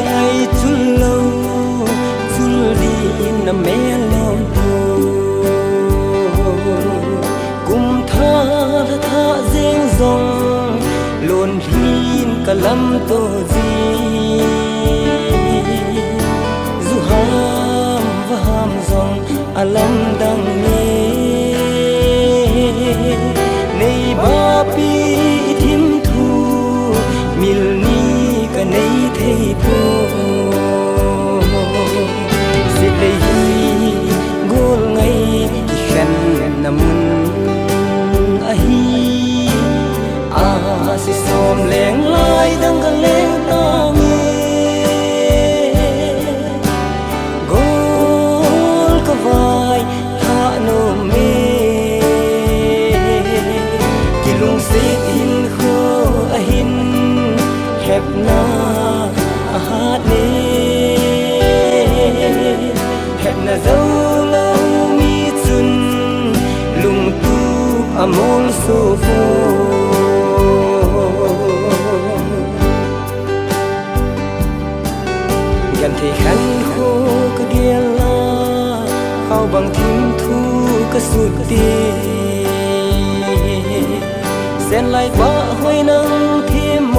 cho ngày chun lâu chun đi nằm mẹ lòng cùng tha riêng dòng luôn hin cả lâm tô gì dù ham và ham dòng lâm đằng nghe nay ba pi thím thu mil ni cả nay thấy po dịch đây gol ngay khen nằm ahi si som leng lai dang ga leng ta nghe gol ka vai ha no me kilung sit hin kho ahin hep na ha ne hep na zo lo mi chun lung tu amol so foกันที่ขันโคก็เดียลาเข้าบางทิ้งทูก็สุดดีเส้นลายบ้าห้อยนังที่โม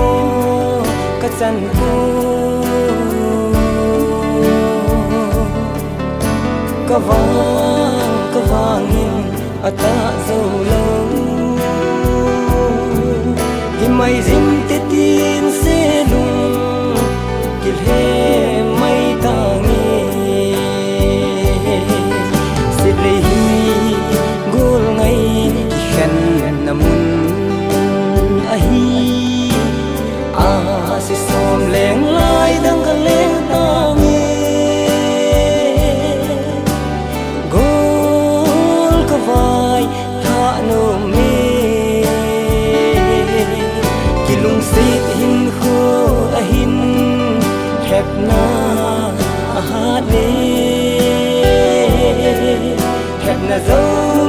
ก็จันโคก็วางหินอัตตาโซโลหิไม่ริมติดดินเสลุงกิเลไม่ต่างเงี้สิเลยกูไงฉันน้ำมุนอาฮีสิสอมแหลงลายดังกันแหลงต่างเงี้กูก็วายท่าโนเมกิลุงสิหินโคหินแคบนาอาหารเนแคบนาโซ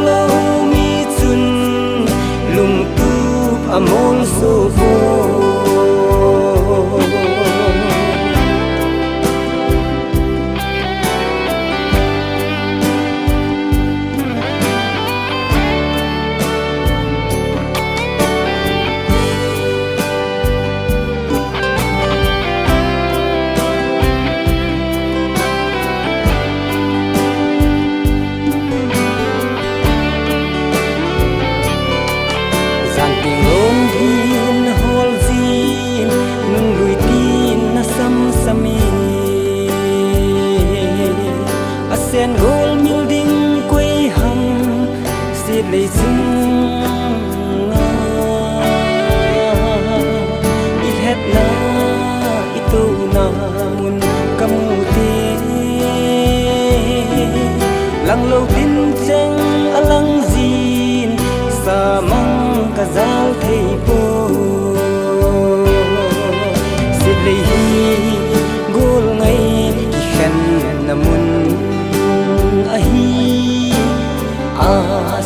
โลมีจุนลุงตูอมลโซโฟsen gol mil ding quay hầm xiết lấy dưng ít hết na ít tu na mun cầm tê lăng lâu tin chăng lăng zin sa mang cả dal thầy po xiết lấy gol ngay khen namun ahi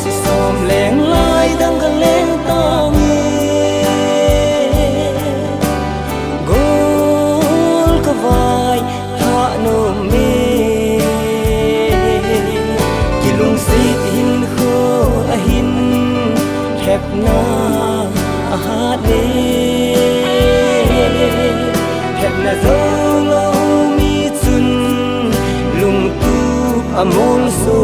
si som leng lai dang ga leng ta nghe gol ka vai ha no me kilung sit hin kho ahin hep na ha ne hep na zo lo mi chun lung tu amol so